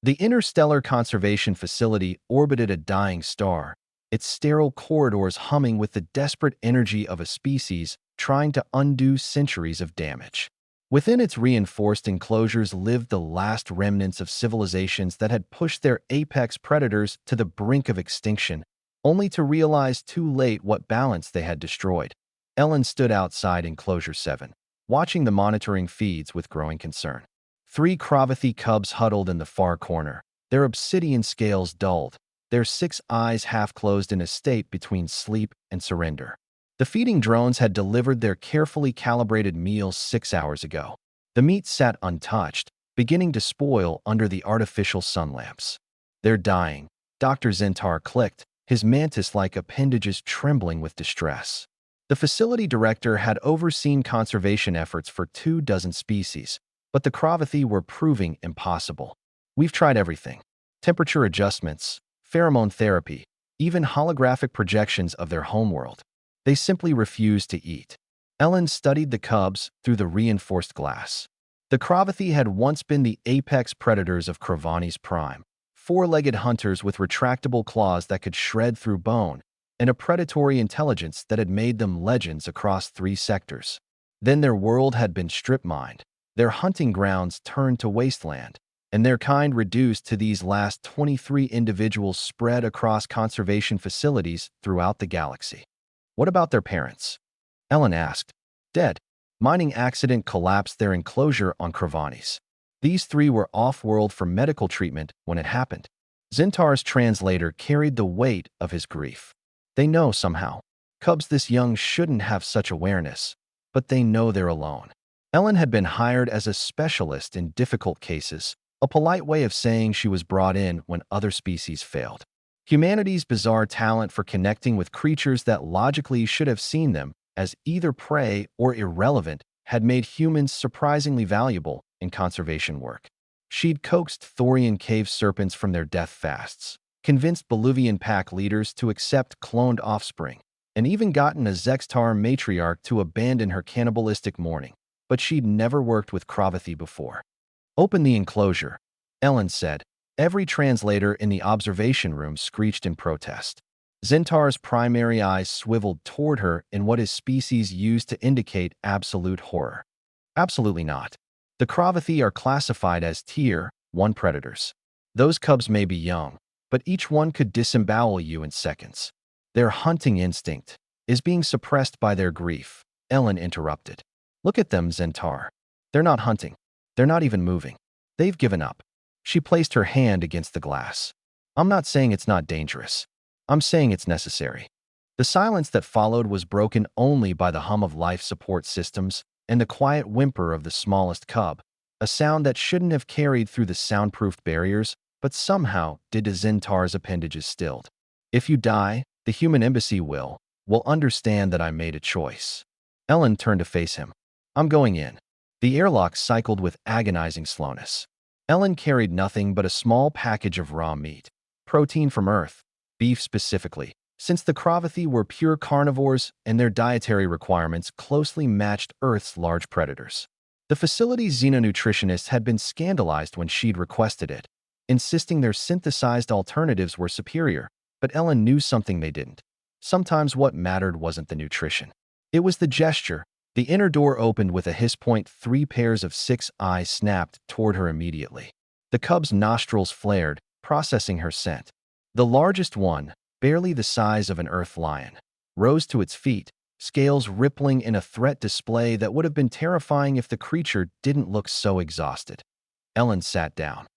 The Interstellar Conservation Facility orbited a dying star, its sterile corridors humming with the desperate energy of a species trying to undo centuries of damage. Within its reinforced enclosures lived the last remnants of civilizations that had pushed their apex predators to the brink of extinction, only to realize too late what balance they had destroyed. Ellen stood outside Enclosure 7, watching the monitoring feeds with growing concern. 3 Cravathi cubs huddled in the far corner, their obsidian scales dulled, their 6 eyes half-closed in a state between sleep and surrender. The feeding drones had delivered their carefully calibrated meals 6 hours ago. The meat sat untouched, beginning to spoil under the artificial sun lamps. "They're dying," Dr. Zentar clicked, his mantis-like appendages trembling with distress. The facility director had overseen conservation efforts for 24 species, but the Cravathi were proving impossible. "We've tried everything. Temperature adjustments, pheromone therapy, even holographic projections of their homeworld. They simply refused to eat." Ellen studied the cubs through the reinforced glass. The Cravathi had once been the apex predators of Kravani's prime, 4-legged hunters with retractable claws that could shred through bone, and a predatory intelligence that had made them legends across 3 sectors. Then their world had been strip-mined, their hunting grounds turned to wasteland, and their kind reduced to these last 23 individuals spread across conservation facilities throughout the galaxy. "What about their parents?" Ellen asked. "Dead. Mining accident collapsed their enclosure on Kravani's. These 3 were off-world for medical treatment when it happened." Zentar's translator carried the weight of his grief. "They know somehow. Cubs this young shouldn't have such awareness, but they know they're alone." Ellen had been hired as a specialist in difficult cases, a polite way of saying she was brought in when other species failed. Humanity's bizarre talent for connecting with creatures that logically should have seen them as either prey or irrelevant had made humans surprisingly valuable in conservation work. She'd coaxed Thorian cave serpents from their death fasts, convinced Bolivian pack leaders to accept cloned offspring, and even gotten a Zextar matriarch to abandon her cannibalistic mourning. But she'd never worked with Cravathi before. "Open the enclosure," Ellen said. Every translator in the observation room screeched in protest. Zentar's primary eyes swiveled toward her in what his species used to indicate absolute horror. "Absolutely not. The Cravathi are classified as Tier 1 predators. Those cubs may be young, but each one could disembowel you in seconds. Their hunting instinct is being suppressed by their grief," Ellen interrupted. "Look at them, Zentar. They're not hunting. They're not even moving. They've given up." She placed her hand against the glass. "I'm not saying it's not dangerous. I'm saying it's necessary." The silence that followed was broken only by the hum of life support systems and the quiet whimper of the smallest cub, a sound that shouldn't have carried through the soundproofed barriers, but somehow did to Zentar's appendages stilled. "If you die, the human embassy will understand that I made a choice." Ellen turned to face him. "I'm going in." The airlock cycled with agonizing slowness. Ellen carried nothing but a small package of raw meat, protein from Earth, beef specifically, since the Cravathi were pure carnivores and their dietary requirements closely matched Earth's large predators. The facility's xenonutritionists had been scandalized when she'd requested it, insisting their synthesized alternatives were superior, but Ellen knew something they didn't. Sometimes what mattered wasn't the nutrition. It was the gesture. The inner door opened with a hiss. 3 pairs of 6 eyes snapped toward her immediately. The cub's nostrils flared, processing her scent. The largest one, barely the size of an earth lion, rose to its feet, scales rippling in a threat display that would have been terrifying if the creature didn't look so exhausted. Ellen sat down.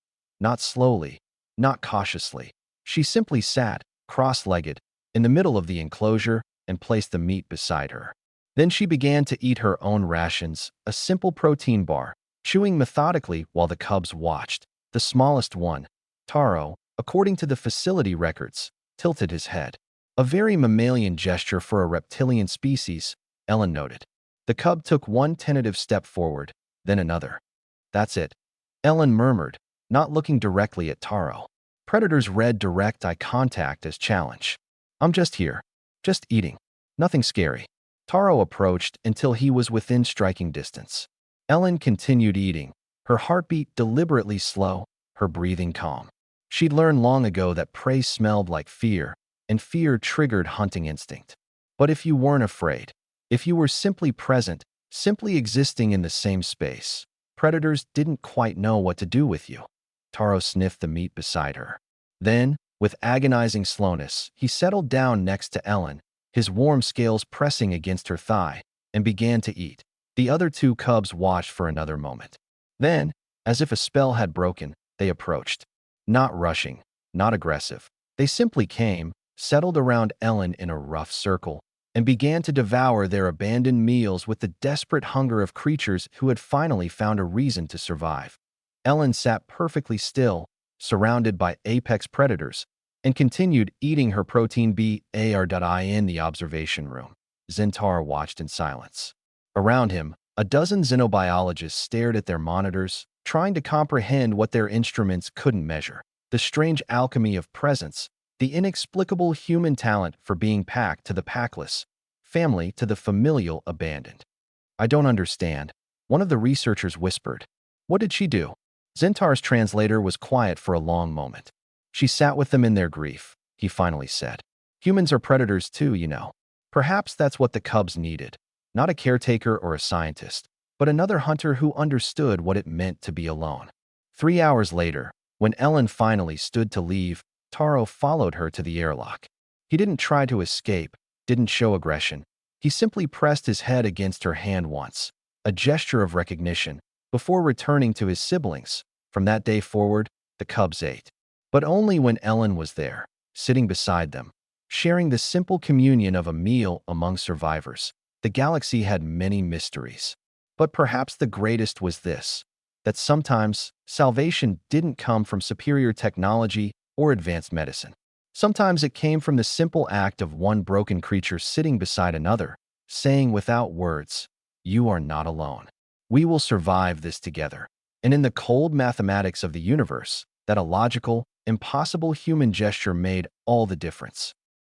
Not slowly, not cautiously. She simply sat, cross-legged, in the middle of the enclosure and placed the meat beside her. Then she began to eat her own rations, a simple protein bar, chewing methodically while the cubs watched. The smallest one, Taro, according to the facility records, tilted his head. A very mammalian gesture for a reptilian species, Ellen noted. The cub took one tentative step forward, then another. "That's it," Ellen murmured, not looking directly at Taro. Predators read direct eye contact as challenge. "I'm just here. Just eating. Nothing scary." Taro approached until he was within striking distance. Ellen continued eating, her heartbeat deliberately slow, her breathing calm. She'd learned long ago that prey smelled like fear, and fear triggered hunting instinct. But if you weren't afraid, if you were simply present, simply existing in the same space, predators didn't quite know what to do with you. Taro sniffed the meat beside her. Then, with agonizing slowness, he settled down next to Ellen, his warm scales pressing against her thigh, and began to eat. The other two cubs watched for another moment. Then, as if a spell had broken, they approached. Not rushing, not aggressive. They simply came, settled around Ellen in a rough circle, and began to devour their abandoned meals with the desperate hunger of creatures who had finally found a reason to survive. Ellen sat perfectly still, surrounded by apex predators, and continued eating her protein bar in the observation room. Zentar watched in silence. Around him, a dozen xenobiologists stared at their monitors, trying to comprehend what their instruments couldn't measure. The strange alchemy of presence, the inexplicable human talent for being pack to the packless, family to the familial abandoned. I don't understand, one of the researchers whispered. What did she do? Zentar's translator was quiet for a long moment. She sat with them in their grief, he finally said. Humans are predators too, you know. Perhaps that's what the cubs needed. Not a caretaker or a scientist, but another hunter who understood what it meant to be alone. 3 hours later, when Ellen finally stood to leave, Taro followed her to the airlock. He didn't try to escape, didn't show aggression. He simply pressed his head against her hand once, a gesture of recognition, before returning to his siblings. From that day forward, the cubs ate. But only when Ellen was there, sitting beside them, sharing the simple communion of a meal among survivors. The galaxy had many mysteries. But perhaps the greatest was this, that sometimes salvation didn't come from superior technology or advanced medicine. Sometimes it came from the simple act of one broken creature sitting beside another, saying without words, "You are not alone. We will survive this together." And in the cold mathematics of the universe, that illogical, impossible human gesture made all the difference.